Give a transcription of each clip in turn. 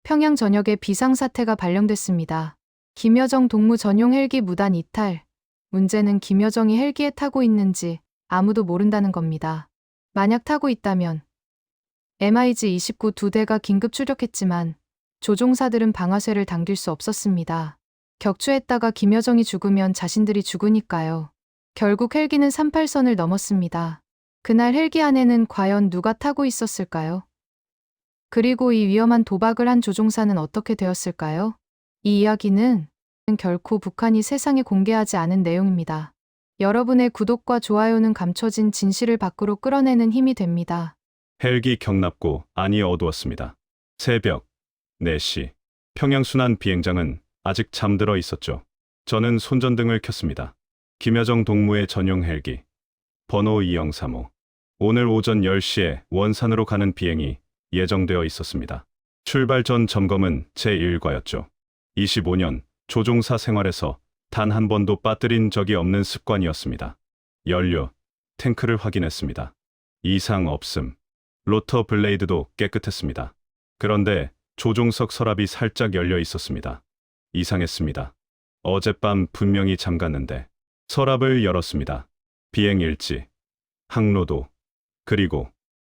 평양 전역에 비상사태가 발령됐습니다. 김여정 동무 전용 헬기 무단 이탈. 문제는 김여정이 헬기에 타고 있는지 아무도 모른다는 겁니다. 만약 타고 있다면 MiG-29 두 대가 긴급 출격했지만 조종사들은 방아쇠를 당길 수 없었습니다. 격추했다가 김여정이 죽으면 자신들이 죽으니까요. 결국 헬기는 38선을 넘었습니다. 그날 헬기 안에는 과연 누가 타고 있었을까요? 그리고 이 위험한 도박을 한 조종사는 어떻게 되었을까요? 이 이야기는 결코 북한이 세상에 공개하지 않은 내용입니다. 여러분의 구독과 좋아요는 감춰진 진실을 밖으로 끌어내는 힘이 됩니다. 헬기 경납고 안이 어두웠습니다. 새벽 4시. 평양 순환 비행장은 아직 잠들어 있었죠. 저는 손전등을 켰습니다. 김여정 동무의 전용 헬기. 번호 2035. 오늘 오전 10시에 원산으로 가는 비행이 예정되어 있었습니다. 출발 전 점검은 제 일과였죠. 25년 조종사 생활에서 단 한 번도 빠뜨린 적이 없는 습관이었습니다. 연료, 탱크를 확인했습니다. 이상 없음. 로터 블레이드도 깨끗했습니다. 그런데 조종석 서랍이 살짝 열려 있었습니다. 이상했습니다. 어젯밤 분명히 잠갔는데. 서랍을 열었습니다. 비행 일지, 항로도, 그리고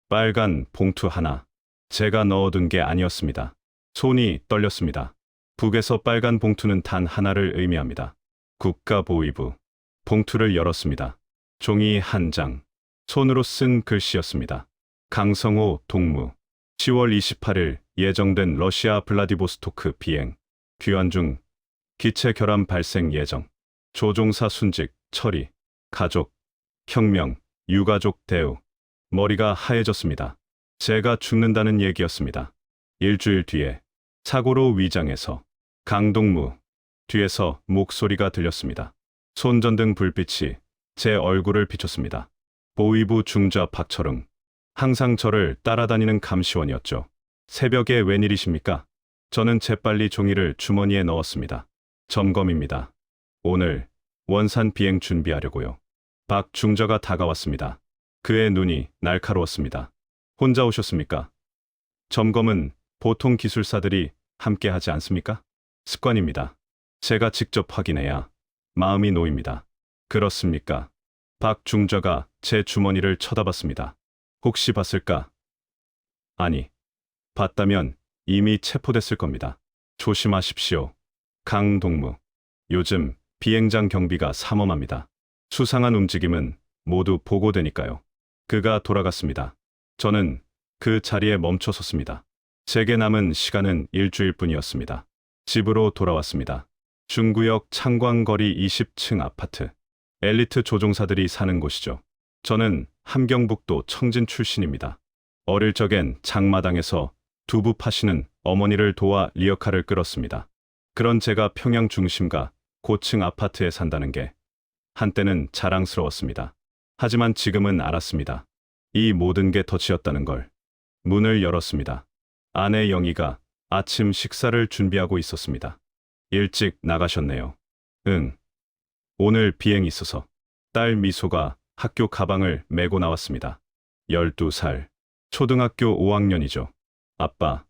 빨간 봉투 하나. 제가 넣어둔 게 아니었습니다. 손이 떨렸습니다. 북에서 빨간 봉투는 단 하나를 의미합니다. 국가보위부. 봉투를 열었습니다. 종이 한 장. 손으로 쓴 글씨였습니다. 강성호 동무. 10월 28일 예정된 러시아 블라디보스토크 비행. 귀환 중 기체 결함 발생 예정. 조종사 순직, 처리, 가족, 혁명, 유가족 대우. 머리가 하얘졌습니다. 제가 죽는다는 얘기였습니다. 일주일 뒤에 사고로 위장해서 강동무. 뒤에서 목소리가 들렸습니다. 손전등 불빛이 제 얼굴을 비췄습니다. 보위부 중좌 박철웅. 항상 저를 따라다니는 감시원이었죠. 새벽에 웬일이십니까? 저는 재빨리 종이를 주머니에 넣었습니다. 점검입니다. 오늘 원산 비행 준비하려고요. 박 중좌가 다가왔습니다. 그의 눈이 날카로웠습니다. 혼자 오셨습니까? 점검은 보통 기술사들이 함께 하지 않습니까? 습관입니다. 제가 직접 확인해야 마음이 놓입니다. 그렇습니까? 박 중좌가 제 주머니를 쳐다봤습니다. 혹시 봤을까? 아니, 봤다면 이미 체포됐을 겁니다. 조심하십시오. 강동무. 요즘 비행장 경비가 삼엄합니다. 수상한 움직임은 모두 보고되니까요. 그가 돌아갔습니다. 저는 그 자리에 멈춰 섰습니다. 제게 남은 시간은 일주일 뿐이었습니다. 집으로 돌아왔습니다. 중구역 창광거리 20층 아파트. 엘리트 조종사들이 사는 곳이죠. 저는 함경북도 청진 출신입니다. 어릴 적엔 장마당에서 두부 파시는 어머니를 도와 리어카를 끌었습니다. 그런 제가 평양 중심가 고층 아파트에 산다는 게 한때는 자랑스러웠습니다. 하지만 지금은 알았습니다. 이 모든 게 덫이었다는 걸. 문을 열었습니다. 아내 영희가 아침 식사를 준비하고 있었습니다. 일찍 나가셨네요. 응. 오늘 비행이 있어서. 딸 미소가 학교 가방을 메고 나왔습니다. 12살. 초등학교 5학년이죠. 아빠.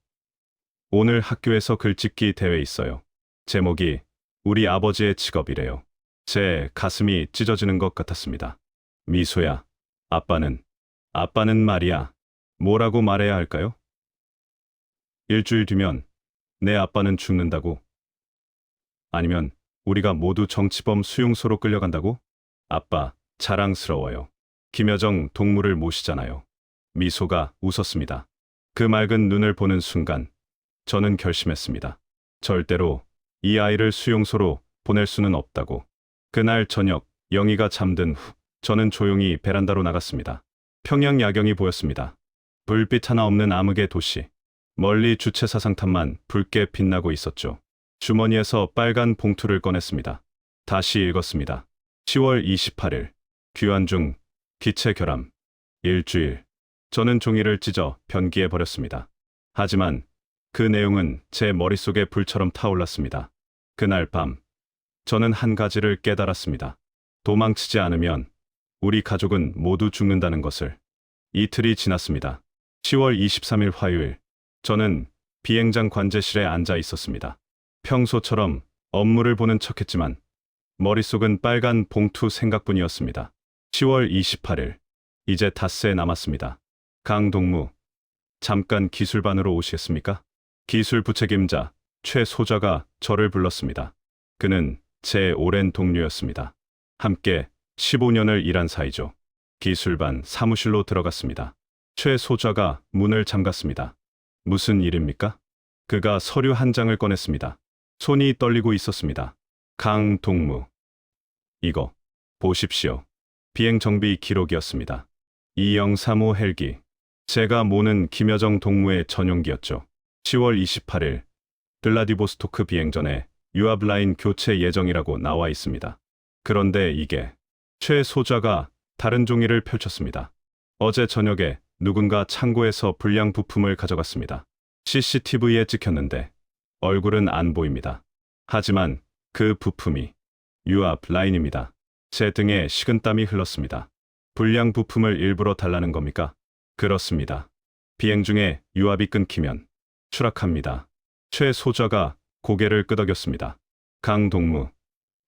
오늘 학교에서 글짓기 대회 있어요. 제목이 우리 아버지의 직업이래요. 제 가슴이 찢어지는 것 같았습니다. 미소야. 아빠는 말이야. 뭐라고 말해야 할까요? 일주일 뒤면 내 아빠는 죽는다고? 아니면 우리가 모두 정치범 수용소로 끌려간다고? 아빠, 자랑스러워요. 김여정 동무를 모시잖아요. 미소가 웃었습니다. 그 맑은 눈을 보는 순간 저는 결심했습니다. 절대로 이 아이를 수용소로 보낼 수는 없다고. 그날 저녁 영희가 잠든 후 저는 조용히 베란다로 나갔습니다. 평양 야경이 보였습니다. 불빛 하나 없는 암흑의 도시. 멀리 주체 사상탑만 붉게 빛나고 있었죠. 주머니에서 빨간 봉투를 꺼냈습니다. 다시 읽었습니다. 10월 28일. 귀환 중 기체 결함. 일주일. 저는 종이를 찢어 변기에 버렸습니다. 하지만 그 내용은 제 머릿속에 불처럼 타올랐습니다. 그날 밤 저는 한 가지를 깨달았습니다. 도망치지 않으면 우리 가족은 모두 죽는다는 것을. 이틀이 지났습니다. 10월 23일 화요일. 저는 비행장 관제실에 앉아 있었습니다. 평소처럼 업무를 보는 척했지만 머릿속은 빨간 봉투 생각뿐이었습니다. 10월 28일, 이제 닷새 남았습니다. 강동무, 잠깐 기술반으로 오시겠습니까? 기술 부책임자 최 소자가 저를 불렀습니다. 그는 제 오랜 동료였습니다. 함께 15년을 일한 사이죠. 기술반 사무실로 들어갔습니다. 최 소자가 문을 잠갔습니다. 무슨 일입니까? 그가 서류 한 장을 꺼냈습니다. 손이 떨리고 있었습니다. 강동무. 이거 보십시오. 비행 정비 기록이었습니다. 2035 헬기. 제가 모는 김여정 동무의 전용기였죠. 10월 28일 블라디보스토크 비행 전에 유압 라인 교체 예정이라고 나와 있습니다. 그런데 이게 최 소자가 다른 종이를 펼쳤습니다. 어제 저녁에 누군가 창고에서 불량 부품을 가져갔습니다. CCTV에 찍혔는데 얼굴은 안 보입니다. 하지만 그 부품이 유압 라인입니다. 제 등에 식은땀이 흘렀습니다. 불량 부품을 일부러 달라는 겁니까? 그렇습니다. 비행 중에 유압이 끊기면 추락합니다. 최 소자가 고개를 끄덕였습니다. 강동무,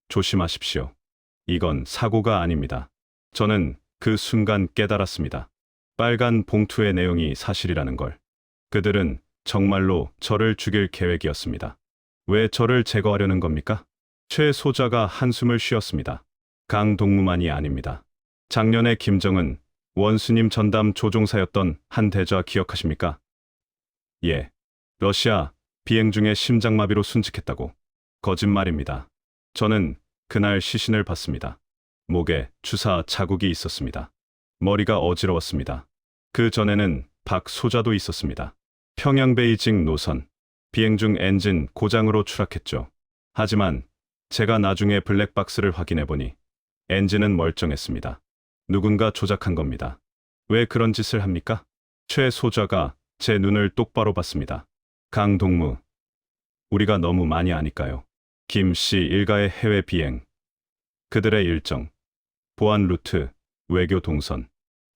조심하십시오. 이건 사고가 아닙니다. 저는 그 순간 깨달았습니다. 빨간 봉투의 내용이 사실이라는 걸. 그들은 정말로 저를 죽일 계획이었습니다. 왜 저를 제거하려는 겁니까? 최 소자가 한숨을 쉬었습니다. 강동무만이 아닙니다. 작년에 김정은 원수님 전담 조종사였던 한 대좌 기억하십니까? 예. 러시아 비행 중에 심장마비로 순직했다고. 거짓말입니다. 저는 그날 시신을 봤습니다. 목에 주사 자국이 있었습니다. 머리가 어지러웠습니다. 그 전에는 박 소자도 있었습니다. 평양 베이징 노선. 비행 중 엔진 고장으로 추락했죠. 하지만 제가 나중에 블랙박스를 확인해보니 엔진은 멀쩡했습니다. 누군가 조작한 겁니다. 왜 그런 짓을 합니까? 최 소자가 제 눈을 똑바로 봤습니다. 강동무, 우리가 너무 많이 아니까요. 김 씨 일가의 해외 비행, 그들의 일정, 보안 루트, 외교 동선,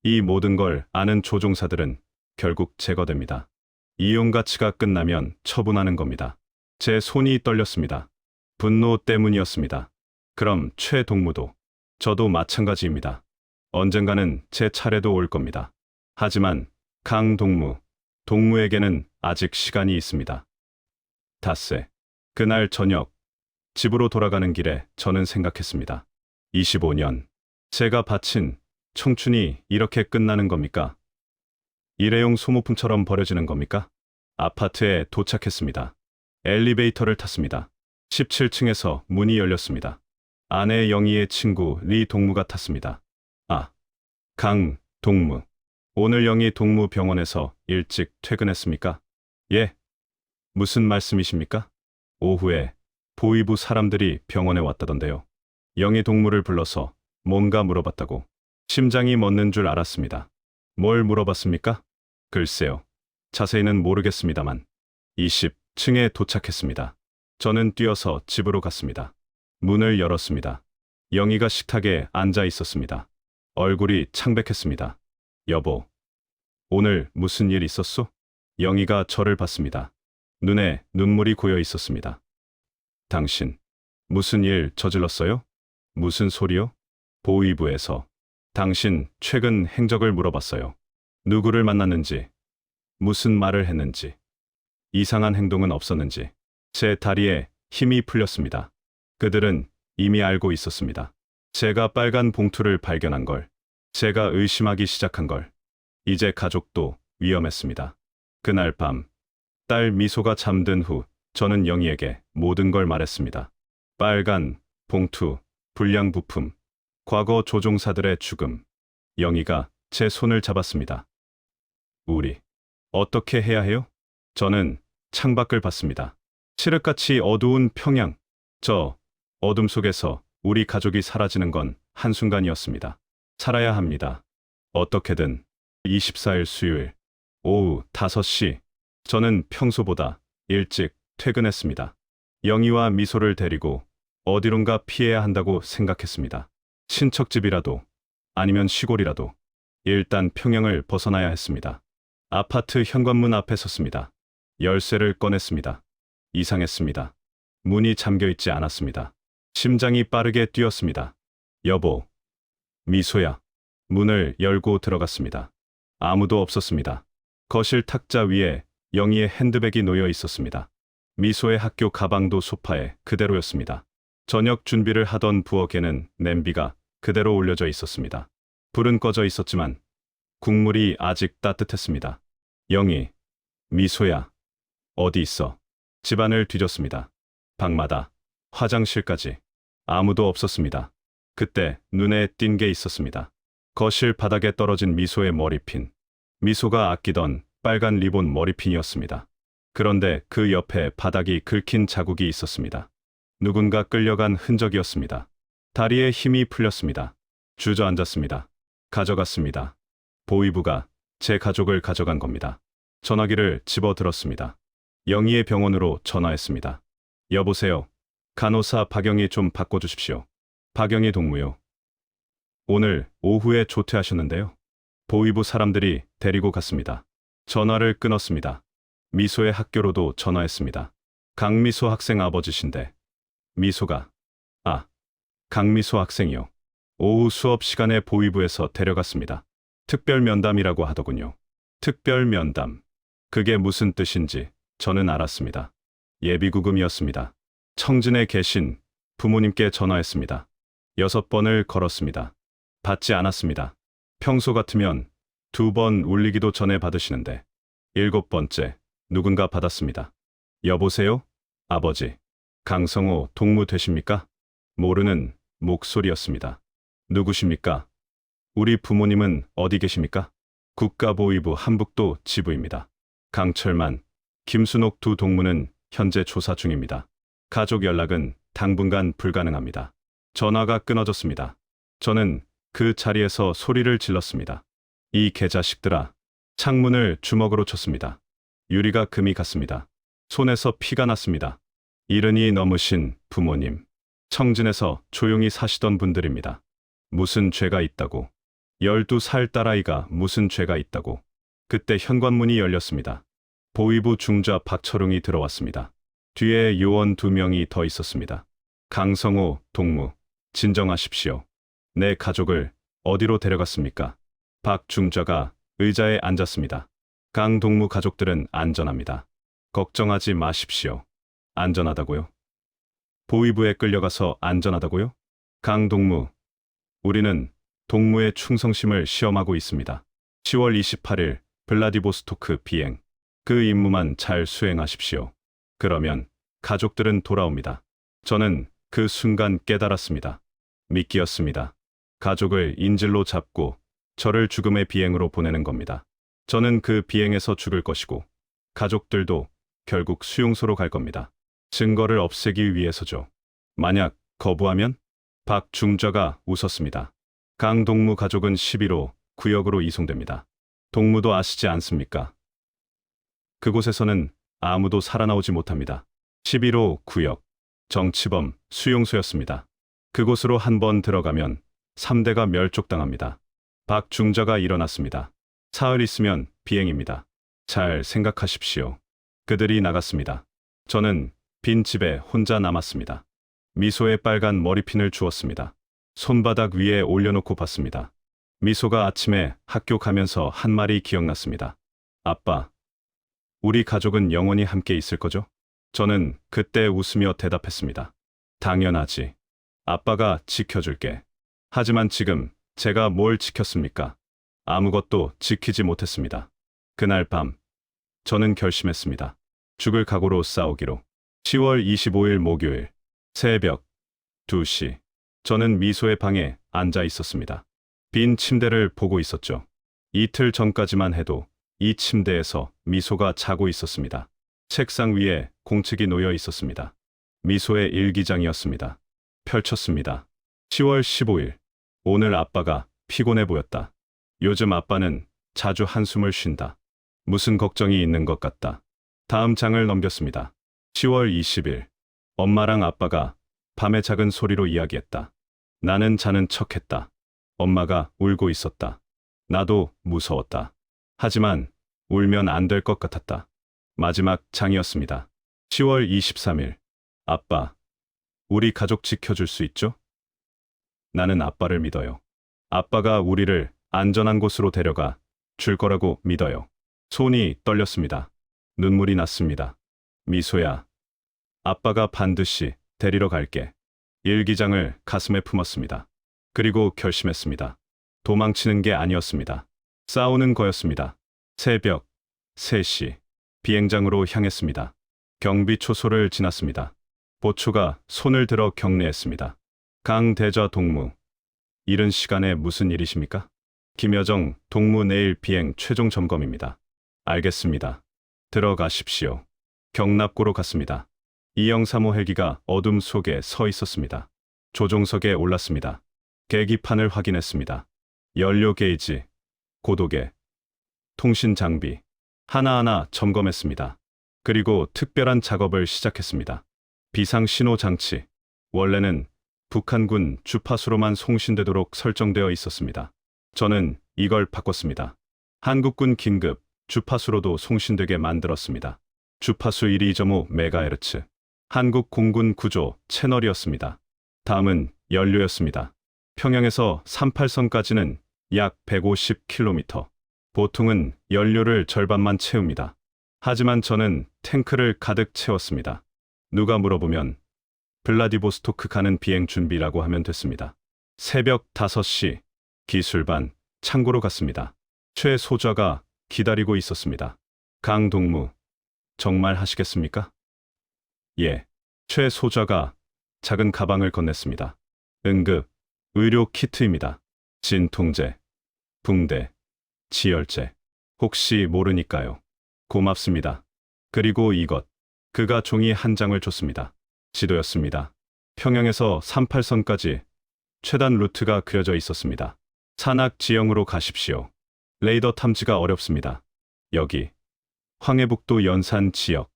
이 모든 걸 아는 조종사들은 결국 제거됩니다. 이용 가치가 끝나면 처분하는 겁니다. 제 손이 떨렸습니다. 분노 때문이었습니다. 그럼 최 동무도, 저도 마찬가지입니다. 언젠가는 제 차례도 올 겁니다. 하지만 강동무, 동무에게는 아직 시간이 있습니다. 닷새, 그날 저녁, 집으로 돌아가는 길에 저는 생각했습니다. 25년, 제가 바친 청춘이 이렇게 끝나는 겁니까? 일회용 소모품처럼 버려지는 겁니까? 아파트에 도착했습니다. 엘리베이터를 탔습니다. 17층에서 문이 열렸습니다. 아내 영희의 친구 리 동무가 탔습니다. 아, 강 동무. 오늘 영희 동무 병원에서 일찍 퇴근했습니까? 예. 무슨 말씀이십니까? 오후에 보위부 사람들이 병원에 왔다던데요. 영희 동무를 불러서 뭔가 물어봤다고. 심장이 멎는 줄 알았습니다. 뭘 물어봤습니까? 글쎄요. 자세히는 모르겠습니다만 20층에 도착했습니다. 저는 뛰어서 집으로 갔습니다. 문을 열었습니다. 영희가 식탁에 앉아 있었습니다. 얼굴이 창백했습니다. 여보, 오늘 무슨 일 있었소? 영희가 저를 봤습니다. 눈에 눈물이 고여 있었습니다. 당신, 무슨 일 저질렀어요? 무슨 소리요? 보위부에서. 당신 최근 행적을 물어봤어요. 누구를 만났는지, 무슨 말을 했는지, 이상한 행동은 없었는지. 제 다리에 힘이 풀렸습니다. 그들은 이미 알고 있었습니다. 제가 빨간 봉투를 발견한 걸, 제가 의심하기 시작한 걸. 이제 가족도 위험했습니다. 그날 밤, 딸 미소가 잠든 후 저는 영희에게 모든 걸 말했습니다. 빨간 봉투, 불량 부품, 과거 조종사들의 죽음. 영희가 제 손을 잡았습니다. 우리 어떻게 해야 해요? 저는 창밖을 봤습니다. 칠흑같이 어두운 평양. 저 어둠 속에서 우리 가족이 사라지는 건 한순간이었습니다. 살아야 합니다. 어떻게든. 24일 수요일 오후 5시. 저는 평소보다 일찍 퇴근했습니다. 영희와 미소를 데리고 어디론가 피해야 한다고 생각했습니다. 친척집이라도, 아니면 시골이라도. 일단 평양을 벗어나야 했습니다. 아파트 현관문 앞에 섰습니다. 열쇠를 꺼냈습니다. 이상했습니다. 문이 잠겨 있지 않았습니다. 심장이 빠르게 뛰었습니다. 여보, 미소야. 문을 열고 들어갔습니다. 아무도 없었습니다. 거실 탁자 위에 영희의 핸드백이 놓여 있었습니다. 미소의 학교 가방도 소파에 그대로였습니다. 저녁 준비를 하던 부엌에는 냄비가 그대로 올려져 있었습니다. 불은 꺼져 있었지만 국물이 아직 따뜻했습니다. 영희, 미소야, 어디 있어? 집안을 뒤졌습니다. 방마다, 화장실까지 아무도 없었습니다. 그때 눈에 띈 게 있었습니다. 거실 바닥에 떨어진 미소의 머리핀. 미소가 아끼던 빨간 리본 머리핀이었습니다. 그런데 그 옆에 바닥이 긁힌 자국이 있었습니다. 누군가 끌려간 흔적이었습니다. 다리에 힘이 풀렸습니다. 주저앉았습니다. 가져갔습니다. 보위부가 제 가족을 가져간 겁니다. 전화기를 집어들었습니다. 영희의 병원으로 전화했습니다. 여보세요. 간호사 박영희 좀 바꿔주십시오. 박영희 동무요. 오늘 오후에 조퇴하셨는데요. 보위부 사람들이 데리고 갔습니다. 전화를 끊었습니다. 미소의 학교로도 전화했습니다. 강미소 학생 아버지신데. 미소가. 강미소 학생이요. 오후 수업 시간에 보위부에서 데려갔습니다. 특별 면담이라고 하더군요. 특별 면담. 그게 무슨 뜻인지 저는 알았습니다. 예비구금이었습니다. 청진에 계신 부모님께 전화했습니다. 6번을 걸었습니다. 받지 않았습니다. 평소 같으면 2번 울리기도 전에 받으시는데 7번째 누군가 받았습니다. 여보세요? 아버지. 강성호 동무 되십니까? 모르는 목소리였습니다. 누구십니까? 우리 부모님은 어디 계십니까? 국가보위부 한북도 지부입니다. 강철만, 김순옥 두 동무는 현재 조사 중입니다. 가족 연락은 당분간 불가능합니다. 전화가 끊어졌습니다. 저는 그 자리에서 소리를 질렀습니다. 이 개자식들아. 창문을 주먹으로 쳤습니다. 유리가 금이 갔습니다. 손에서 피가 났습니다. 70이 넘으신 부모님. 청진에서 조용히 사시던 분들입니다. 무슨 죄가 있다고. 12살 딸아이가 무슨 죄가 있다고. 그때 현관문이 열렸습니다. 보위부 중좌 박철웅이 들어왔습니다. 뒤에 요원 2명이 더 있었습니다. 강성호 동무, 진정하십시오. 내 가족을 어디로 데려갔습니까? 박 중좌가 의자에 앉았습니다. 강 동무 가족들은 안전합니다. 걱정하지 마십시오. 안전하다고요? 보위부에 끌려가서 안전하다고요? 강 동무, 우리는 동무의 충성심을 시험하고 있습니다. 10월 28일 블라디보스토크 비행. 그 임무만 잘 수행하십시오. 그러면 가족들은 돌아옵니다. 저는 그 순간 깨달았습니다. 미끼였습니다. 가족을 인질로 잡고 저를 죽음의 비행으로 보내는 겁니다. 저는 그 비행에서 죽을 것이고 가족들도 결국 수용소로 갈 겁니다. 증거를 없애기 위해서죠. 만약 거부하면? 박 중좌가 웃었습니다. 강 동무 가족은 11호 구역으로 이송됩니다. 동무도 아시지 않습니까? 그곳에서는 아무도 살아나오지 못합니다. 11호 구역, 정치범 수용소였습니다. 그곳으로 한번 들어가면 3대가 멸족당합니다. 박 중좌가 일어났습니다. 사흘 있으면 비행입니다. 잘 생각하십시오. 그들이 나갔습니다. 저는 빈 집에 혼자 남았습니다. 미소의 빨간 머리핀을 주었습니다. 손바닥 위에 올려놓고 봤습니다. 미소가 아침에 학교 가면서 한 말이 기억났습니다. 아빠, 우리 가족은 영원히 함께 있을 거죠? 저는 그때 웃으며 대답했습니다. 당연하지. 아빠가 지켜줄게. 하지만 지금 제가 뭘 지켰습니까? 아무것도 지키지 못했습니다. 그날 밤, 저는 결심했습니다. 죽을 각오로 싸우기로. 10월 25일 목요일, 새벽 2시. 저는 미소의 방에 앉아 있었습니다. 빈 침대를 보고 있었죠. 이틀 전까지만 해도 이 침대에서 미소가 자고 있었습니다. 책상 위에 공책이 놓여 있었습니다. 미소의 일기장이었습니다. 펼쳤습니다. 10월 15일. 오늘 아빠가 피곤해 보였다. 요즘 아빠는 자주 한숨을 쉰다. 무슨 걱정이 있는 것 같다. 다음 장을 넘겼습니다. 10월 20일. 엄마랑 아빠가 밤에 작은 소리로 이야기했다. 나는 자는 척했다. 엄마가 울고 있었다. 나도 무서웠다. 하지만 울면 안 될 것 같았다. 마지막 장이었습니다. 10월 23일. 아빠, 우리 가족 지켜줄 수 있죠? 나는 아빠를 믿어요. 아빠가 우리를 안전한 곳으로 데려가 줄 거라고 믿어요. 손이 떨렸습니다. 눈물이 났습니다. 미소야, 아빠가 반드시 데리러 갈게. 일기장을 가슴에 품었습니다. 그리고 결심했습니다. 도망치는 게 아니었습니다. 싸우는 거였습니다. 새벽 3시, 비행장으로 향했습니다. 경비 초소를 지났습니다. 보초가 손을 들어 격려했습니다. 강대좌 동무, 이른 시간에 무슨 일이십니까? 김여정 동무 내일 비행 최종 점검입니다. 알겠습니다. 들어가십시오. 경납고로 갔습니다. 이영 3호 헬기가 어둠 속에 서 있었습니다. 조종석에 올랐습니다. 계기판을 확인했습니다. 연료 게이지, 고도계, 통신 장비, 하나하나 점검했습니다. 그리고 특별한 작업을 시작했습니다. 비상 신호 장치, 원래는 북한군 주파수로만 송신되도록 설정되어 있었습니다. 저는 이걸 바꿨습니다. 한국군 긴급 주파수로도 송신되게 만들었습니다. 주파수 12.5MHz, 한국 공군 구조 채널이었습니다. 다음은 연료였습니다. 평양에서 38선까지는 약 150km. 보통은 연료를 절반만 채웁니다. 하지만 저는 탱크를 가득 채웠습니다. 누가 물어보면 블라디보스토크 가는 비행 준비라고 하면 됐습니다. 새벽 5시, 기술반 창고로 갔습니다. 최 소좌가 기다리고 있었습니다. 강동무, 정말 하시겠습니까? 예. 최 소좌가 작은 가방을 건넸습니다. 응급, 의료 키트입니다. 진통제, 붕대, 지혈제. 혹시 모르니까요. 고맙습니다. 그리고 이것. 그가 종이 한 장을 줬습니다. 지도였습니다. 평양에서 38선까지 최단 루트가 그려져 있었습니다. 산악 지형으로 가십시오. 레이더 탐지가 어렵습니다. 여기. 황해북도 연산 지역.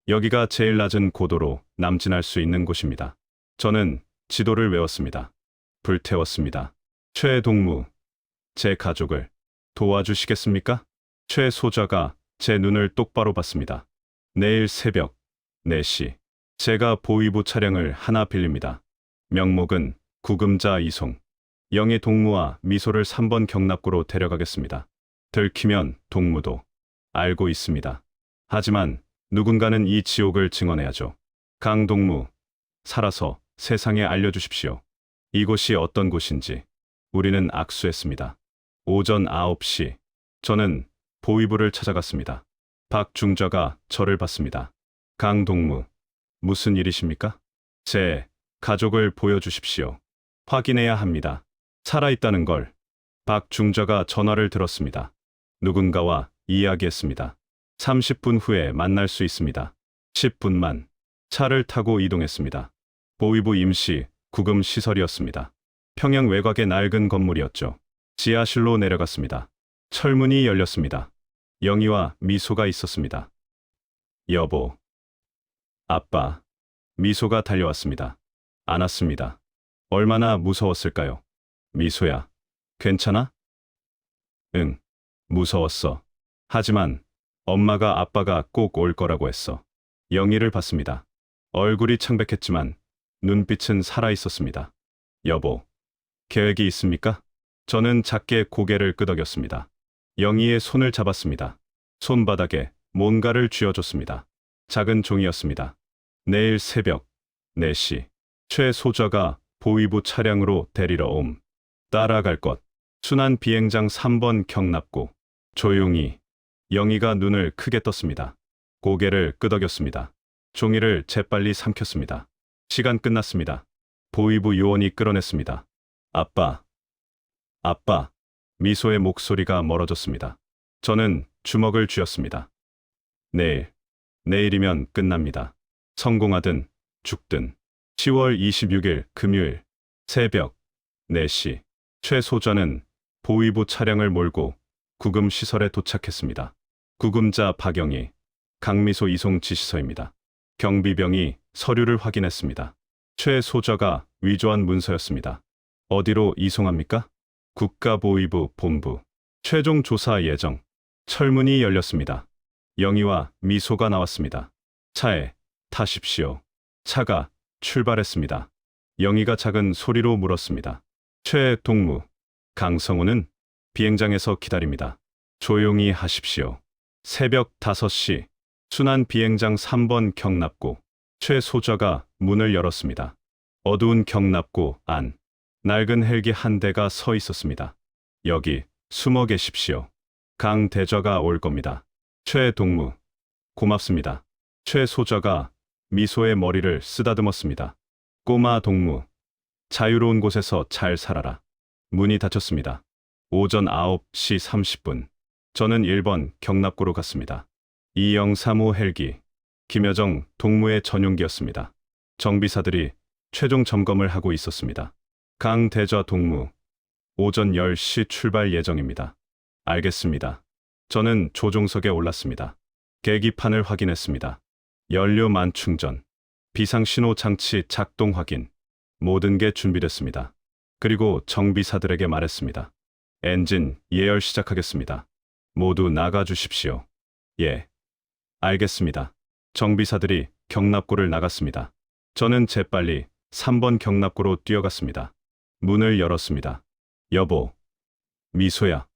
여기가 제일 낮은 고도로 남진할 수 있는 곳입니다. 저는 지도를 외웠습니다. 불태웠습니다. 최 동무, 제 가족을 도와주시겠습니까? 최 소좌가 제 눈을 똑바로 봤습니다. 내일 새벽 4시, 제가 보위부 차량을 하나 빌립니다. 명목은 구금자 이송. 영희 동무와 미소를 3번 경납고로 데려가겠습니다. 들키면 동무도 알고 있습니다. 하지만 누군가는 이 지옥을 증언해야죠. 강동무, 살아서 세상에 알려주십시오. 이곳이 어떤 곳인지. 우리는 악수했습니다. 오전 9시, 저는 보위부를 찾아갔습니다. 박중좌가 저를 봤습니다. 강동무, 무슨 일이십니까? 제 가족을 보여주십시오. 확인해야 합니다. 살아있다는 걸. 박중좌가 전화를 들었습니다. 누군가와 이야기했습니다. 30분 후에 만날 수 있습니다. 10분만. 차를 타고 이동했습니다. 보위부 임시 구금 시설이었습니다. 평양 외곽의 낡은 건물이었죠. 지하실로 내려갔습니다. 철문이 열렸습니다. 영희와 미소가 있었습니다. 여보. 아빠. 미소가 달려왔습니다. 안았습니다. 얼마나 무서웠을까요? 미소야, 괜찮아? 응, 무서웠어. 하지만 엄마가 아빠가 꼭 올 거라고 했어. 영희를 봤습니다. 얼굴이 창백했지만 눈빛은 살아있었습니다. 여보, 계획이 있습니까? 저는 작게 고개를 끄덕였습니다. 영희의 손을 잡았습니다. 손바닥에 뭔가를 쥐어줬습니다. 작은 종이였습니다. 내일 새벽 4시, 최 소좌가 보위부 차량으로 데리러 옴. 따라갈 것. 순환 비행장 3번 경납고. 조용히. 영희가 눈을 크게 떴습니다. 고개를 끄덕였습니다. 종이를 재빨리 삼켰습니다. 시간 끝났습니다. 보위부 요원이 끌어냈습니다. 아빠. 아빠. 미소의 목소리가 멀어졌습니다. 저는 주먹을 쥐었습니다. 내일이면 끝납니다. 성공하든 죽든. 10월 26일 금요일 새벽 4시, 최 소좌는 보위부 차량을 몰고 구금 시설에 도착했습니다. 구금자 박영희, 강미소 이송 지시서입니다. 경비병이 서류를 확인했습니다. 최 소좌가 위조한 문서였습니다. 어디로 이송합니까? 국가보위부 본부. 최종 조사 예정. 철문이 열렸습니다. 영희와 미소가 나왔습니다. 차에 타십시오. 차가 출발했습니다. 영희가 작은 소리로 물었습니다. 최 동무, 강성우는 비행장에서 기다립니다. 조용히 하십시오. 새벽 5시, 순환 비행장 3번 경납고, 최소좌가 문을 열었습니다. 어두운 경납고 안, 낡은 헬기 한 대가 서 있었습니다. 여기 숨어 계십시오. 강 대좌가 올 겁니다. 최 동무, 고맙습니다. 최소좌가 미소의 머리를 쓰다듬었습니다. 꼬마 동무, 자유로운 곳에서 잘 살아라. 문이 닫혔습니다. 오전 9시 30분. 저는 1번 경납고로 갔습니다. 203호 헬기, 김여정 동무의 전용기였습니다. 정비사들이 최종 점검을 하고 있었습니다. 강 대좌 동무, 오전 10시 출발 예정입니다. 알겠습니다. 저는 조종석에 올랐습니다. 계기판을 확인했습니다. 연료만 충전, 비상신호 장치 작동 확인, 모든 게 준비됐습니다. 그리고 정비사들에게 말했습니다. 엔진 예열 시작하겠습니다. 모두 나가 주십시오. 예, 알겠습니다. 정비사들이 경납고를 나갔습니다. 저는 재빨리 3번 경납고로 뛰어갔습니다. 문을 열었습니다. 여보, 미소야.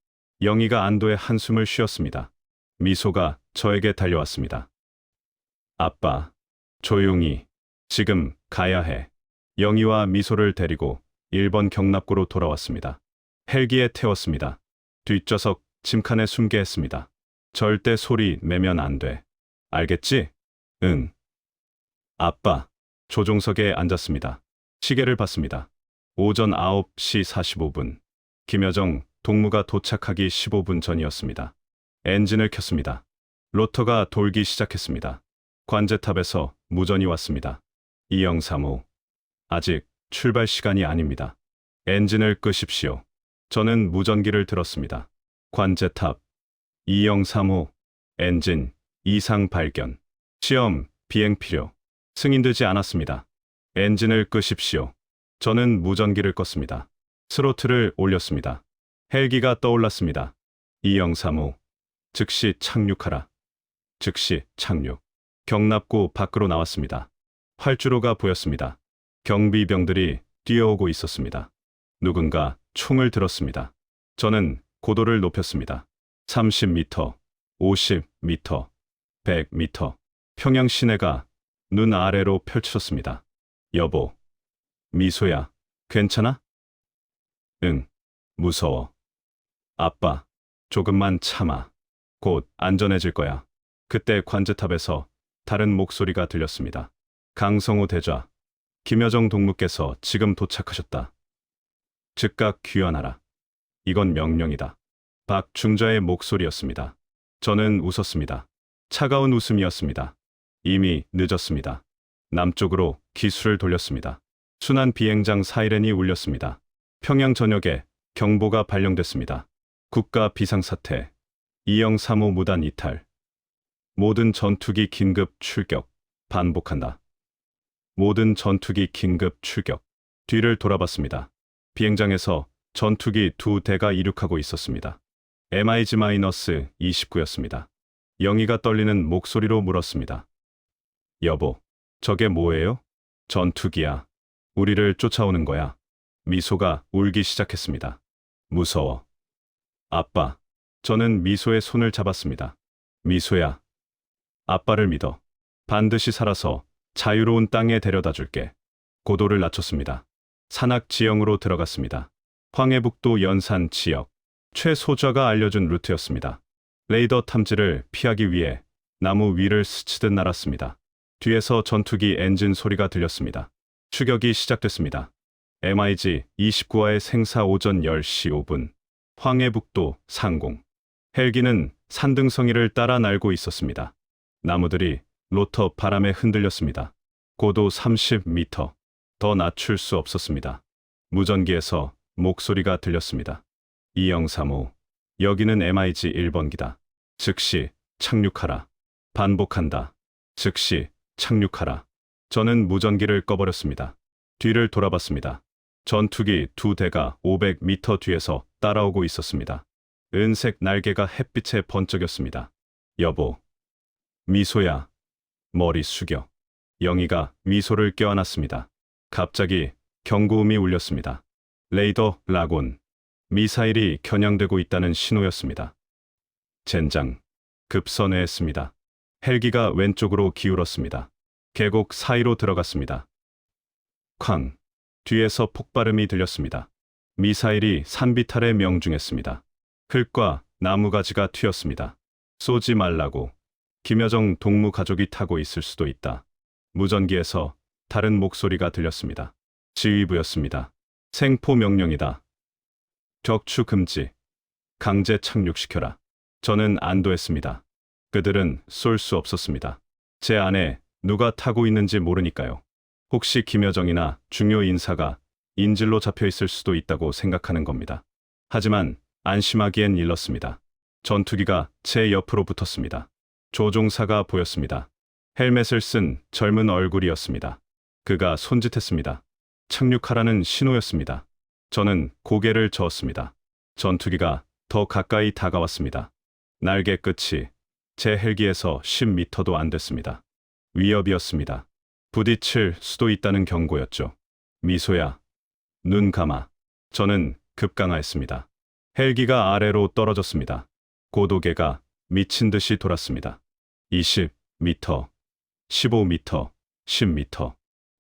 영희가 안도의 한숨을 쉬었습니다. 미소가 저에게 달려왔습니다. 아빠, 조용히. 지금 가야 해. 영희와 미소를 데리고 1번 경납고로 돌아왔습니다. 헬기에 태웠습니다. 뒷좌석 짐칸에 숨게 했습니다. 절대 소리 내면 안 돼. 알겠지? 응. 아빠, 조종석에 앉았습니다. 시계를 봤습니다. 오전 9시 45분. 김여정 동무가 도착하기 15분 전이었습니다. 엔진을 켰습니다. 로터가 돌기 시작했습니다. 관제탑에서 무전이 왔습니다. 203호, 아직 출발 시간이 아닙니다. 엔진을 끄십시오. 저는 무전기를 들었습니다. 관제탑, 203호, 엔진 이상 발견. 시험 비행 필요. 승인되지 않았습니다. 엔진을 끄십시오. 저는 무전기를 껐습니다. 스로틀을 올렸습니다. 헬기가 떠올랐습니다. 203호, 즉시 착륙하라. 즉시 착륙. 경납고 밖으로 나왔습니다. 활주로가 보였습니다. 경비병들이 뛰어오고 있었습니다. 누군가 총을 들었습니다. 저는 고도를 높였습니다. 30m, 50m, 100m. 평양 시내가 눈 아래로 펼쳐졌습니다. 여보, 미소야, 괜찮아? 응, 무서워. 아빠, 조금만 참아. 곧 안전해질 거야. 그때 관제탑에서 다른 목소리가 들렸습니다. 강성우 대좌, 김여정 동무께서 지금 도착하셨다. 즉각 귀환하라. 이건 명령이다. 박중자의 목소리였습니다. 저는 웃었습니다. 차가운 웃음이었습니다. 이미 늦었습니다. 남쪽으로 기수를 돌렸습니다. 순환 비행장 사이렌이 울렸습니다. 평양 전역에 경보가 발령됐습니다. 국가 비상사태, 203호 무단 이탈. 모든 전투기 긴급 출격. 반복한다. 모든 전투기 긴급 출격. 뒤를 돌아봤습니다. 비행장에서 전투기 2대가 이륙하고 있었습니다. MiG-29였습니다. 영희가 떨리는 목소리로 물었습니다. 여보, 저게 뭐예요? 전투기야. 우리를 쫓아오는 거야. 미소가 울기 시작했습니다. 무서워. 아빠, 저는 미소의 손을 잡았습니다. 미소야, 아빠를 믿어. 반드시 살아서 자유로운 땅에 데려다 줄게. 고도를 낮췄습니다. 산악 지형으로 들어갔습니다. 황해북도 연산 지역. 최소좌가 알려준 루트였습니다. 레이더 탐지를 피하기 위해 나무 위를 스치듯 날았습니다. 뒤에서 전투기 엔진 소리가 들렸습니다. 추격이 시작됐습니다. MiG-29와의 생사 오전 10시 5분. 황해북도 상공. 헬기는 산등성이를 따라 날고 있었습니다. 나무들이 로터 바람에 흔들렸습니다. 고도 30m. 더 낮출 수 없었습니다. 무전기에서 목소리가 들렸습니다. 203호, 여기는 MiG 1번기다. 즉시 착륙하라. 반복한다. 즉시 착륙하라. 저는 무전기를 꺼버렸습니다. 뒤를 돌아봤습니다. 전투기 2대가 500m 뒤에서 따라오고 있었습니다. 은색 날개가 햇빛에 번쩍였습니다. 여보, 미소야. 머리 숙여. 영희가 미소를 껴안았습니다. 갑자기 경고음이 울렸습니다. 레이더 라곤. 미사일이 겨냥되고 있다는 신호였습니다. 젠장. 급선회했습니다. 헬기가 왼쪽으로 기울었습니다. 계곡 사이로 들어갔습니다. 쾅. 뒤에서 폭발음이 들렸습니다. 미사일이 산비탈에 명중했습니다. 흙과 나무가지가 튀었습니다. 쏘지 말라고. 김여정 동무 가족이 타고 있을 수도 있다. 무전기에서 다른 목소리가 들렸습니다. 지휘부였습니다. 생포 명령이다. 적추 금지. 강제 착륙시켜라. 저는 안도했습니다. 그들은 쏠 수 없었습니다. 제 안에 누가 타고 있는지 모르니까요. 혹시 김여정이나 중요 인사가 인질로 잡혀 있을 수도 있다고 생각하는 겁니다. 하지만 안심하기엔 일렀습니다. 전투기가 제 옆으로 붙었습니다. 조종사가 보였습니다. 헬멧을 쓴 젊은 얼굴이었습니다. 그가 손짓했습니다. 착륙하라는 신호였습니다. 저는 고개를 저었습니다. 전투기가 더 가까이 다가왔습니다. 날개 끝이 제 헬기에서 10m도 안 됐습니다. 위협이었습니다. 부딪힐 수도 있다는 경고였죠. 미소야. 눈 감아. 저는 급강하였습니다. 헬기가 아래로 떨어졌습니다. 고도계가 미친 듯이 돌았습니다. 20m, 15m, 10m.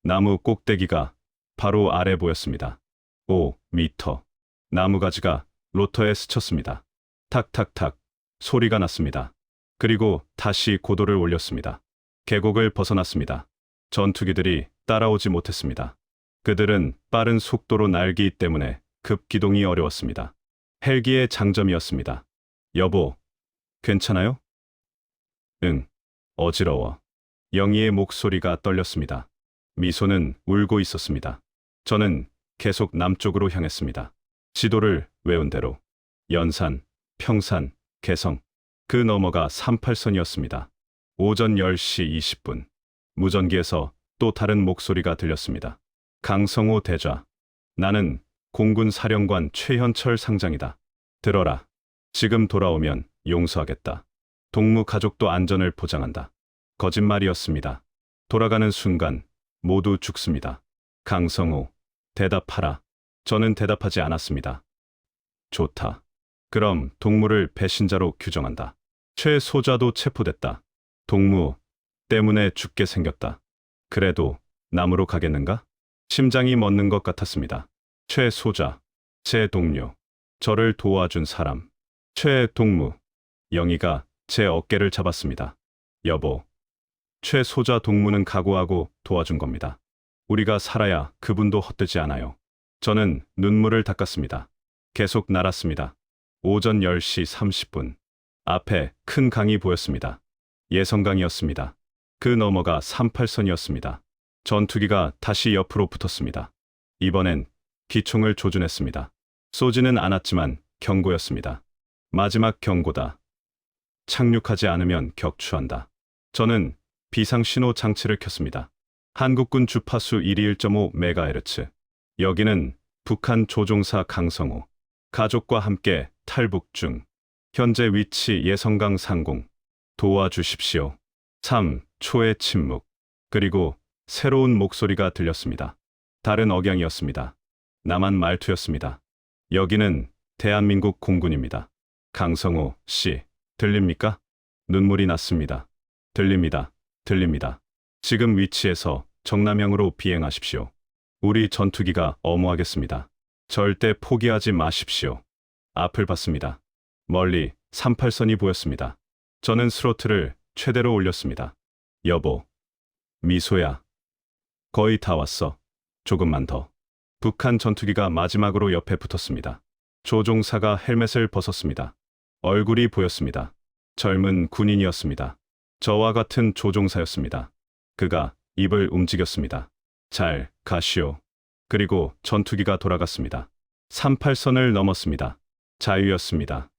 나무 꼭대기가 바로 아래 보였습니다. 5m. 나무가지가 로터에 스쳤습니다. 탁탁탁 소리가 났습니다. 그리고 다시 고도를 올렸습니다. 계곡을 벗어났습니다. 전투기들이 따라오지 못했습니다. 그들은 빠른 속도로 날기 때문에 급기동이 어려웠습니다. 헬기의 장점이었습니다. 여보, 괜찮아요? 응, 어지러워. 영희의 목소리가 떨렸습니다. 미소는 울고 있었습니다. 저는 계속 남쪽으로 향했습니다. 지도를 외운 대로 연산, 평산, 개성. 그 너머가 38선이었습니다. 오전 10시 20분. 무전기에서 또 다른 목소리가 들렸습니다. 강성호 대좌. 나는 공군 사령관 최현철 상장이다. 들어라. 지금 돌아오면 용서하겠다. 동무 가족도 안전을 보장한다. 거짓말이었습니다. 돌아가는 순간 모두 죽습니다. 강성호, 대답하라. 저는 대답하지 않았습니다. 좋다. 그럼 동무를 배신자로 규정한다. 최 소자도 체포됐다. 동무 때문에 죽게 생겼다. 그래도 남으로 가겠는가? 심장이 멎는 것 같았습니다. 최 소자, 제 동료, 저를 도와준 사람. 최 동무. 영희가 제 어깨를 잡았습니다. 여보, 최 소자 동무는 각오하고 도와준 겁니다. 우리가 살아야 그분도 헛되지 않아요. 저는 눈물을 닦았습니다. 계속 날았습니다. 오전 10시 30분. 앞에 큰 강이 보였습니다. 예성강이었습니다. 그 너머가 38선이었습니다. 전투기가 다시 옆으로 붙었습니다. 이번엔 기총을 조준했습니다. 쏘지는 않았지만 경고였습니다. 마지막 경고다. 착륙하지 않으면 격추한다. 저는 비상신호 장치를 켰습니다. 한국군 주파수 121.5MHz. 여기는 북한 조종사 강성호. 가족과 함께 탈북 중. 현재 위치 예성강 상공. 도와주십시오. 3초의 침묵. 그리고 새로운 목소리가 들렸습니다. 다른 억양이었습니다. 남한 말투였습니다. 여기는 대한민국 공군입니다. 강성호 씨, 들립니까? 눈물이 났습니다. 들립니다. 들립니다. 지금 위치에서 정남향으로 비행하십시오. 우리 전투기가 엄호하겠습니다. 절대 포기하지 마십시오. 앞을 봤습니다. 멀리 38선이 보였습니다. 저는 스로틀을 최대로 올렸습니다. 여보, 미소야. 거의 다 왔어. 조금만 더. 북한 전투기가 마지막으로 옆에 붙었습니다. 조종사가 헬멧을 벗었습니다. 얼굴이 보였습니다. 젊은 군인이었습니다. 저와 같은 조종사였습니다. 그가 입을 움직였습니다. 잘 가시오. 그리고 전투기가 돌아갔습니다. 38선을 넘었습니다. 자유였습니다.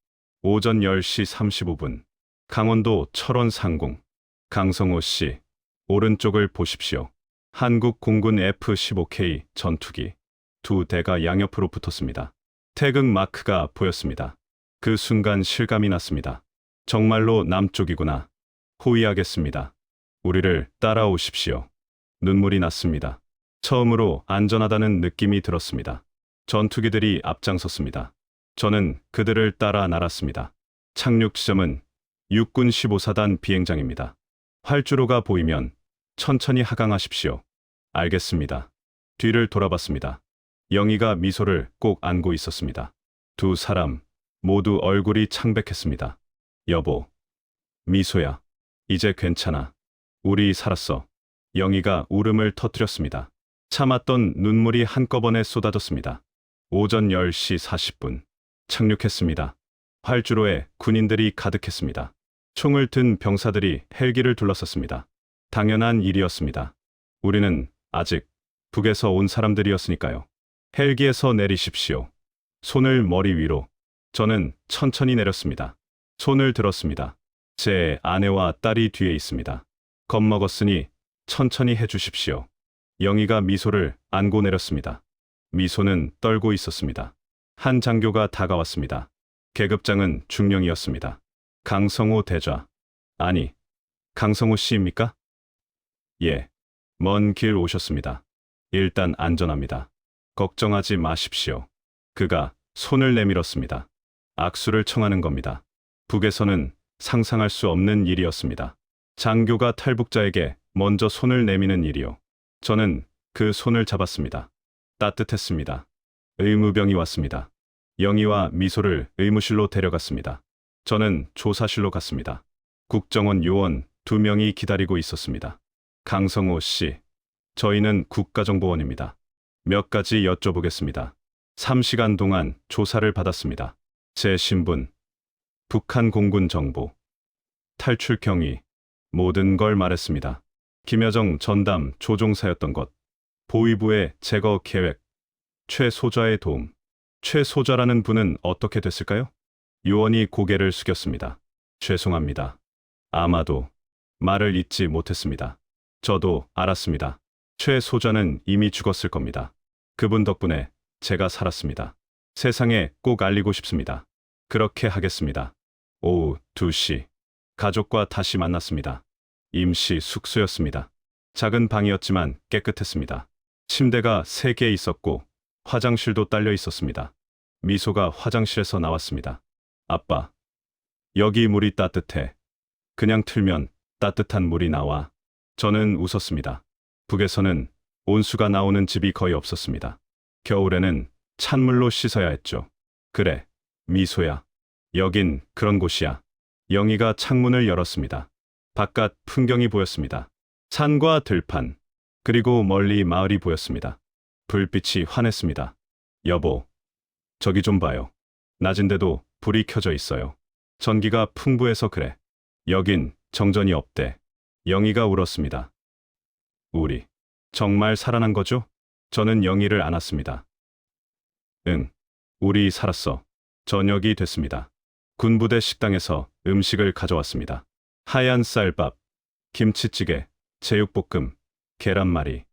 오전 10시 35분. 강원도 철원 상공. 강성호 씨, 오른쪽을 보십시오. 한국 공군 F-15K 전투기. 두 대가 양옆으로 붙었습니다. 태극 마크가 보였습니다. 그 순간 실감이 났습니다. 정말로 남쪽이구나. 호위하겠습니다. 우리를 따라오십시오. 눈물이 났습니다. 처음으로 안전하다는 느낌이 들었습니다. 전투기들이 앞장섰습니다. 저는 그들을 따라 날았습니다. 착륙 지점은 육군 15사단 비행장입니다. 활주로가 보이면 천천히 하강하십시오. 알겠습니다. 뒤를 돌아봤습니다. 영희가 미소를 꼭 안고 있었습니다. 두 사람 모두 얼굴이 창백했습니다. 여보, 미소야, 이제 괜찮아. 우리 살았어. 영희가 울음을 터뜨렸습니다. 참았던 눈물이 한꺼번에 쏟아졌습니다. 오전 10시 40분. 착륙했습니다. 활주로에 군인들이 가득했습니다. 총을 든 병사들이 헬기를 둘러쌌습니다. 당연한 일이었습니다. 우리는 아직 북에서 온 사람들이었으니까요. 헬기에서 내리십시오. 손을 머리 위로. 저는 천천히 내렸습니다. 손을 들었습니다. 제 아내와 딸이 뒤에 있습니다. 겁먹었으니 천천히 해주십시오. 영희가 미소를 안고 내렸습니다. 미소는 떨고 있었습니다. 한 장교가 다가왔습니다. 계급장은 중령이었습니다. 강성호 대좌. 아니, 강성호 씨입니까? 예. 먼 길 오셨습니다. 일단 안전합니다. 걱정하지 마십시오. 그가 손을 내밀었습니다. 악수를 청하는 겁니다. 북에서는 상상할 수 없는 일이었습니다. 장교가 탈북자에게 먼저 손을 내미는 일이요. 저는 그 손을 잡았습니다. 따뜻했습니다. 의무병이 왔습니다. 영희와 미소를 의무실로 데려갔습니다. 저는 조사실로 갔습니다. 국정원 요원 2명이 기다리고 있었습니다. 강성호 씨, 저희는 국가정보원입니다. 몇 가지 여쭤보겠습니다. 3시간 동안 조사를 받았습니다. 제 신분, 북한 공군 정보, 탈출 경위, 모든 걸 말했습니다. 김여정 전담 조종사였던 것, 보위부의 제거 계획, 최소좌의 도움. 최소좌라는 분은 어떻게 됐을까요? 요원이 고개를 숙였습니다. 죄송합니다. 아마도 말을 잇지 못했습니다. 저도 알았습니다. 최소좌는 이미 죽었을 겁니다. 그분 덕분에 제가 살았습니다. 세상에 꼭 알리고 싶습니다. 그렇게 하겠습니다. 오후 2시. 가족과 다시 만났습니다. 임시 숙소였습니다. 작은 방이었지만 깨끗했습니다. 침대가 3개 있었고 화장실도 딸려 있었습니다. 미소가 화장실에서 나왔습니다. 아빠, 여기 물이 따뜻해. 그냥 틀면 따뜻한 물이 나와. 저는 웃었습니다. 북에서는 온수가 나오는 집이 거의 없었습니다. 겨울에는 찬물로 씻어야 했죠. 그래, 미소야. 여긴 그런 곳이야. 영희가 창문을 열었습니다. 바깥 풍경이 보였습니다. 산과 들판, 그리고 멀리 마을이 보였습니다. 불빛이 환했습니다. 여보, 저기 좀 봐요. 낮인데도 불이 켜져 있어요. 전기가 풍부해서 그래. 여긴 정전이 없대. 영희가 울었습니다. 우리 정말 살아난 거죠? 저는 영희를 안았습니다. 응, 우리 살았어. 저녁이 됐습니다. 군부대 식당에서 음식을 가져왔습니다. 하얀 쌀밥, 김치찌개, 제육볶음, 계란말이.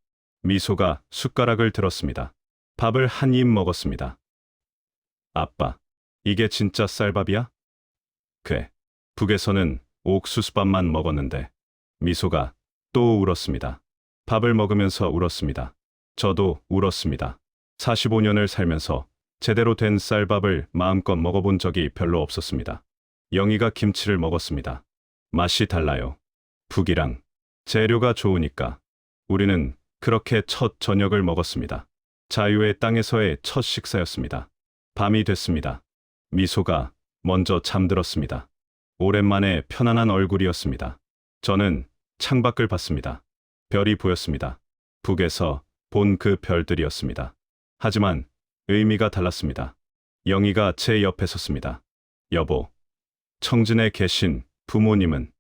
미소가 숟가락을 들었습니다. 밥을 한 입 먹었습니다. 아빠, 이게 진짜 쌀밥이야? 그래, 북에서는 옥수수밥만 먹었는데. 미소가 또 울었습니다. 밥을 먹으면서 울었습니다. 저도 울었습니다. 45년을 살면서 제대로 된 쌀밥을 마음껏 먹어본 적이 별로 없었습니다. 영희가 김치를 먹었습니다. 맛이 달라요. 북이랑 재료가 좋으니까. 우리는 그렇게 첫 저녁을 먹었습니다. 자유의 땅에서의 첫 식사였습니다. 밤이 됐습니다. 미소가 먼저 잠들었습니다. 오랜만에 편안한 얼굴이었습니다. 저는 창밖을 봤습니다. 별이 보였습니다. 북에서 본 그 별들이었습니다. 하지만 의미가 달랐습니다. 영희가 제 옆에 섰습니다. 여보, 청진에 계신 부모님은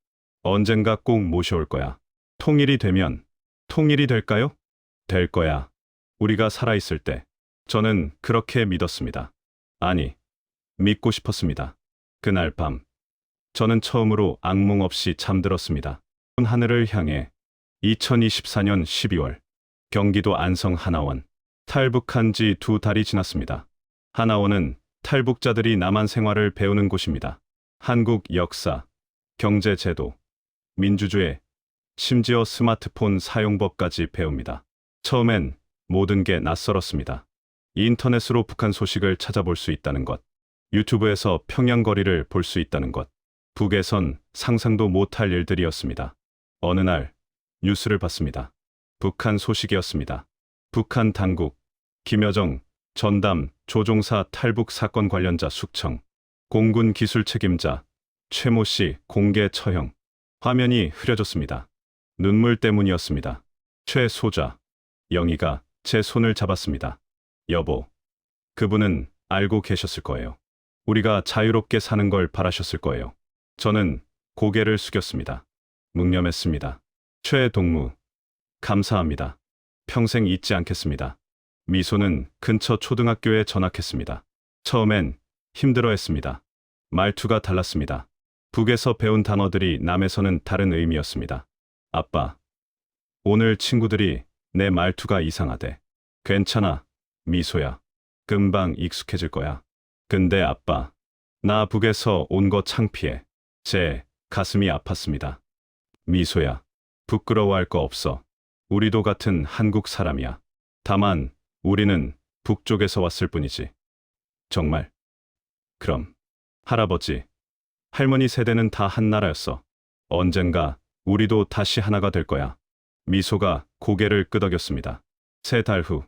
언젠가 꼭 모셔올 거야. 통일이 되면. 통일이 될까요? 될 거야. 우리가 살아있을 때. 저는 그렇게 믿었습니다. 아니, 믿고 싶었습니다. 그날 밤, 저는 처음으로 악몽 없이 잠들었습니다. 하늘을 향해 2024년 12월 경기도 안성 하나원. 탈북한 지 2달이 지났습니다. 하나원은 탈북자들이 남한 생활을 배우는 곳입니다. 한국 역사, 경제 제도, 민주주의, 심지어 스마트폰 사용법까지 배웁니다. 처음엔 모든 게 낯설었습니다. 인터넷으로 북한 소식을 찾아볼 수 있다는 것, 유튜브에서 평양 거리를 볼 수 있다는 것, 북에선 상상도 못할 일들이었습니다. 어느 날 뉴스를 봤습니다. 북한 소식이었습니다. 북한 당국, 김여정, 전담, 조종사 탈북 사건 관련자 숙청, 공군 기술 책임자, 최모 씨 공개 처형. 화면이 흐려졌습니다. 눈물 때문이었습니다. 최 소자, 영희가 제 손을 잡았습니다. 여보, 그분은 알고 계셨을 거예요. 우리가 자유롭게 사는 걸 바라셨을 거예요. 저는 고개를 숙였습니다. 묵념했습니다. 최 동무, 감사합니다. 평생 잊지 않겠습니다. 미소는 근처 초등학교에 전학했습니다. 처음엔 힘들어했습니다. 말투가 달랐습니다. 북에서 배운 단어들이 남에서는 다른 의미였습니다. 아빠, 오늘 친구들이 내 말투가 이상하대. 괜찮아, 미소야. 금방 익숙해질 거야. 근데 아빠, 나 북에서 온 거 창피해. 제 가슴이 아팠습니다. 미소야, 부끄러워할 거 없어. 우리도 같은 한국 사람이야. 다만 우리는 북쪽에서 왔을 뿐이지. 정말? 그럼 할아버지, 할머니 세대는 다 한 나라였어. 언젠가 우리도 다시 하나가 될 거야. 미소가 고개를 끄덕였습니다. 3달 후,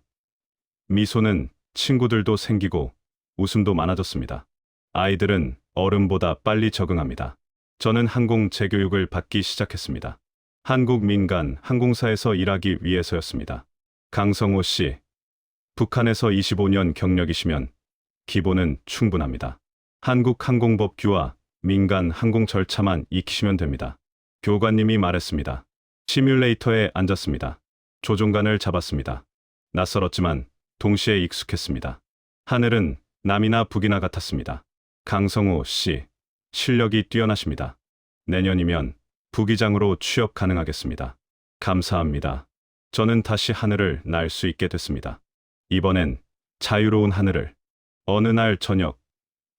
미소는 친구들도 생기고 웃음도 많아졌습니다. 아이들은 어른보다 빨리 적응합니다. 저는 항공 재교육을 받기 시작했습니다. 한국 민간 항공사에서 일하기 위해서였습니다. 강성호 씨, 북한에서 25년 경력이시면 기본은 충분합니다. 한국 항공법규와 민간 항공 절차만 익히시면 됩니다. 교관님이 말했습니다. 시뮬레이터에 앉았습니다. 조종관을 잡았습니다. 낯설었지만 동시에 익숙했습니다. 하늘은 남이나 북이나 같았습니다. 강성호 씨, 실력이 뛰어나십니다. 내년이면 부기장으로 취업 가능하겠습니다. 감사합니다. 저는 다시 하늘을 날 수 있게 됐습니다. 이번엔 자유로운 하늘을. 어느 날 저녁,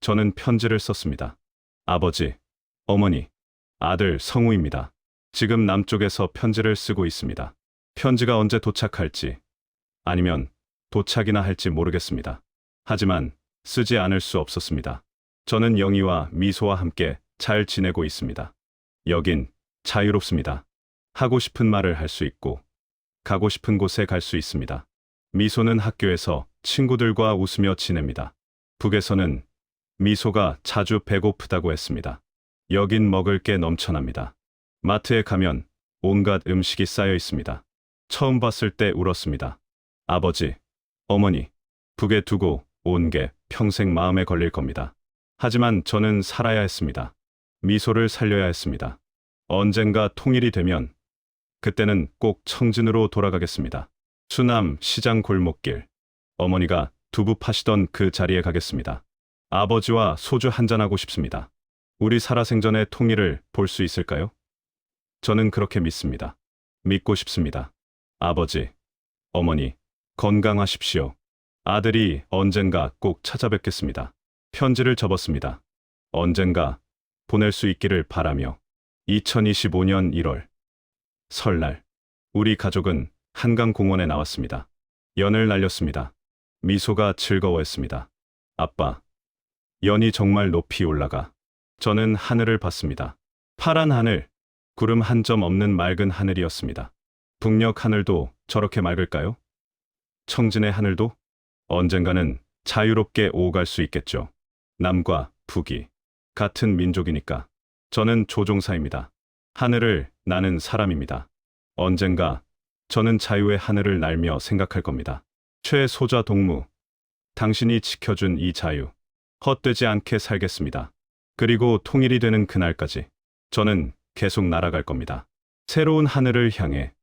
저는 편지를 썼습니다. 아버지, 어머니, 아들 성우입니다. 지금 남쪽에서 편지를 쓰고 있습니다. 편지가 언제 도착할지, 아니면 도착이나 할지 모르겠습니다. 하지만 쓰지 않을 수 없었습니다. 저는 영희와 미소와 함께 잘 지내고 있습니다. 여긴 자유롭습니다. 하고 싶은 말을 할 수 있고, 가고 싶은 곳에 갈 수 있습니다. 미소는 학교에서 친구들과 웃으며 지냅니다. 북에서는 미소가 자주 배고프다고 했습니다. 여긴 먹을 게 넘쳐납니다. 마트에 가면 온갖 음식이 쌓여 있습니다. 처음 봤을 때 울었습니다. 아버지, 어머니, 북에 두고 온 게 평생 마음에 걸릴 겁니다. 하지만 저는 살아야 했습니다. 미소를 살려야 했습니다. 언젠가 통일이 되면 그때는 꼭 청진으로 돌아가겠습니다. 수남 시장 골목길. 어머니가 두부 파시던 그 자리에 가겠습니다. 아버지와 소주 한잔하고 싶습니다. 우리 살아생전의 통일을 볼 수 있을까요? 저는 그렇게 믿습니다. 믿고 싶습니다. 아버지, 어머니, 건강하십시오. 아들이 언젠가 꼭 찾아뵙겠습니다. 편지를 접었습니다. 언젠가 보낼 수 있기를 바라며. 2025년 1월. 설날. 우리 가족은 한강공원에 나왔습니다. 연을 날렸습니다. 미소가 즐거워했습니다. 아빠, 연이 정말 높이 올라가. 저는 하늘을 봤습니다. 파란 하늘, 구름 한 점 없는 맑은 하늘이었습니다. 북녘 하늘도 저렇게 맑을까요? 청진의 하늘도? 언젠가는 자유롭게 오갈 수 있겠죠. 남과 북이 같은 민족이니까. 저는 조종사입니다. 하늘을 나는 사람입니다. 언젠가 저는 자유의 하늘을 날며 생각할 겁니다. 최소자 동무, 당신이 지켜준 이 자유, 헛되지 않게 살겠습니다. 그리고 통일이 되는 그날까지 저는 계속 날아갈 겁니다. 새로운 하늘을 향해.